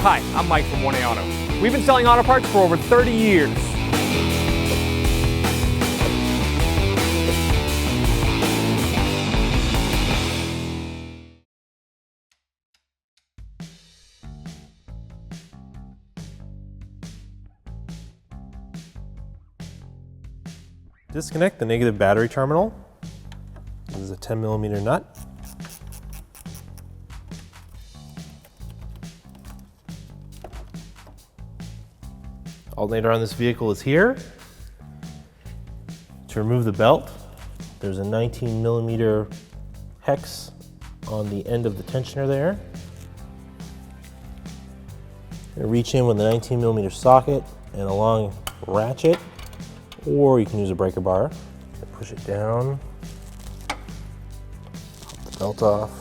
Hi, I'm Mike from 1A Auto. We've been selling auto parts for over 30 years. Disconnect the negative battery terminal. This is a 10mm nut. Alternator on this vehicle is here. To remove the belt, there's a 19mm hex on the end of the tensioner there. You reach in with a 19mm socket and a long ratchet, or you can use a breaker bar. Push it down, pop the belt off.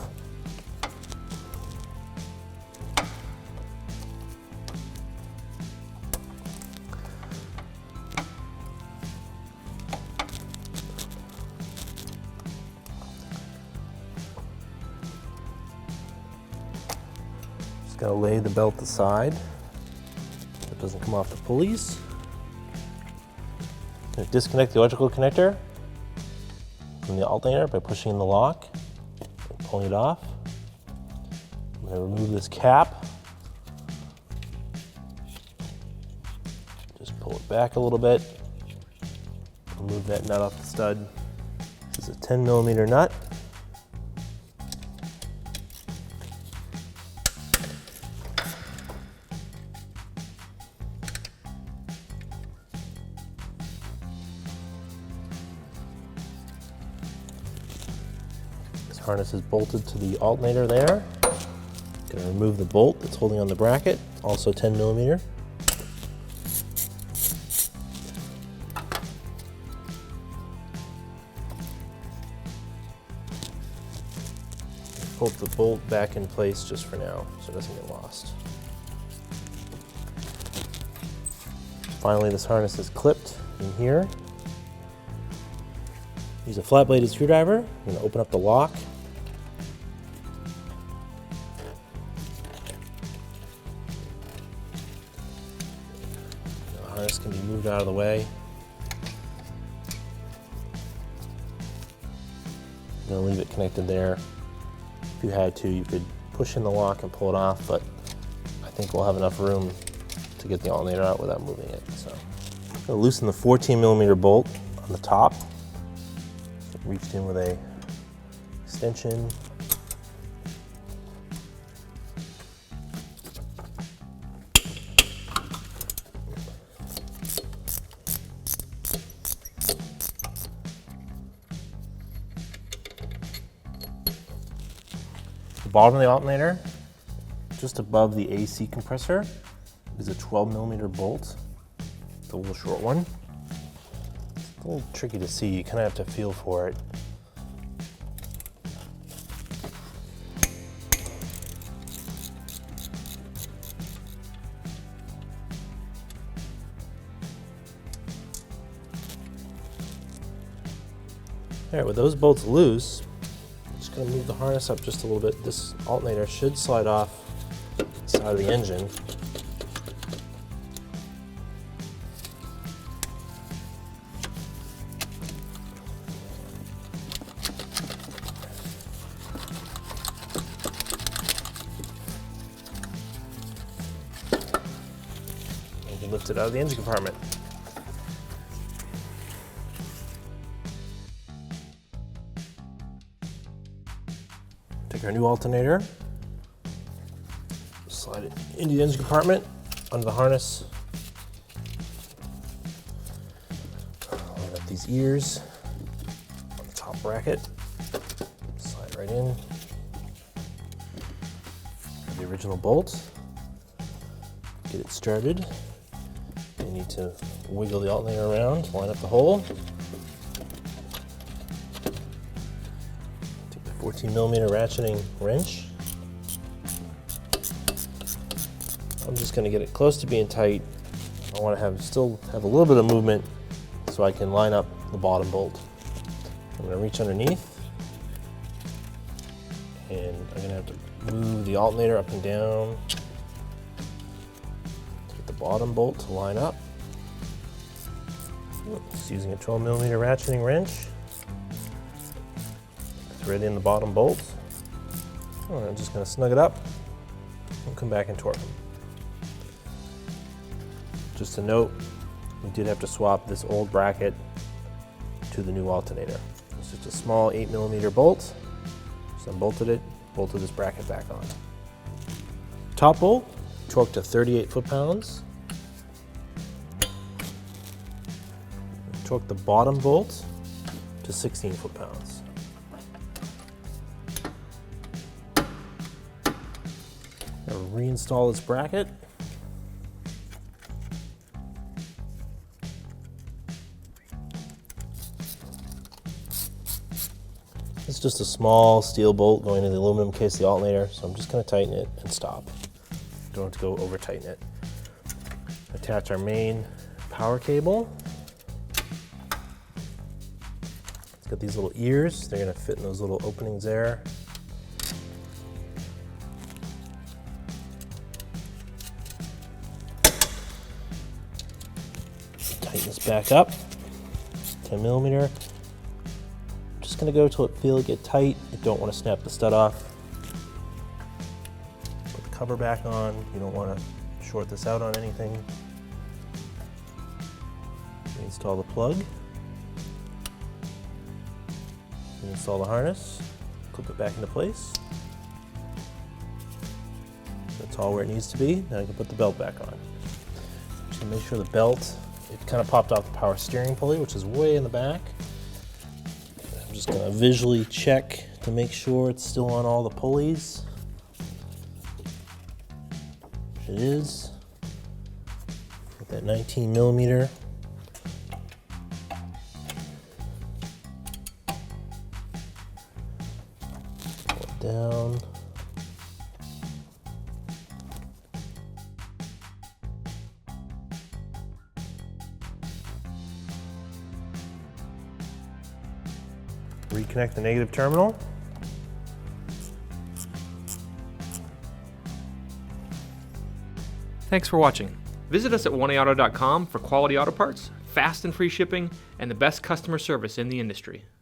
Just gotta lay the belt aside so it doesn't come off the pulleys. Disconnect the electrical connector from the alternator by pushing in the lock and pulling it off. I'm going to remove this cap. Just pull it back a little bit. Remove that nut off the stud. This is a 10mm nut. Harness is bolted to the alternator there. Going to remove the bolt that's holding on the bracket, also 10mm. Pull the bolt back in place just for now so it doesn't get lost. Finally, this harness is clipped in here. Use a flat-bladed screwdriver. I'm going to open up the lock. The harness can be moved out of the way. I'm going to leave it connected there. If you had to, you could push in the lock and pull it off, but I think we'll have enough room to get the alternator out without moving it. So I'm going to loosen the 14mm bolt on the top. Reached in with a extension. The bottom of the alternator, just above the AC compressor, is a 12mm bolt. It's a little short one. A little tricky to see, you kind of have to feel for it. All right, with those bolts loose, I'm just going to move the harness up just a little bit. This alternator should slide off the side of the engine. Lift it out of the engine compartment. Take our new alternator, slide it into the engine compartment, under the harness. Line up these ears on the top bracket, slide right in. The original bolt, get it started. You need to wiggle the alternator around, line up the hole. Take the 14mm ratcheting wrench. I'm just going to get it close to being tight. I want to still have a little bit of movement so I can line up the bottom bolt. I'm going to reach underneath and I'm going to have to move the alternator up and down bottom bolt to line up. Just using a 12mm ratcheting wrench. Thread in the bottom bolt. I'm just going to snug it up and come back and torque them. Just a note, we did have to swap this old bracket to the new alternator. It's just a small 8mm bolt. Just unbolted it, bolted this bracket back on. Top bolt, torqued to 38 foot-pounds. Torque the bottom bolt to 16 foot-pounds. Now reinstall this bracket. It's just a small steel bolt going to the aluminum case of the alternator, so I'm just going to tighten it and stop. Don't have to go over tighten it. Attach our main power cable. It's got these little ears. They're going to fit in those little openings there. Tighten this back up. 10mm. Just going to go till it feels it get tight. You don't want to snap the stud off. Put the cover back on. You don't want to short this out on anything. Install the plug. Install the harness. Clip it back into place. That's all where it needs to be. Now I can put the belt back on. Just to make sure the belt, it kind of popped off the power steering pulley, which is way in the back. I'm just going to visually check to make sure it's still on all the pulleys. It is. With that 19mm. Pull it down. Reconnect the negative terminal. Thanks for watching. Visit us at oneauto.com for quality auto parts, fast and free shipping, and the best customer service in the industry.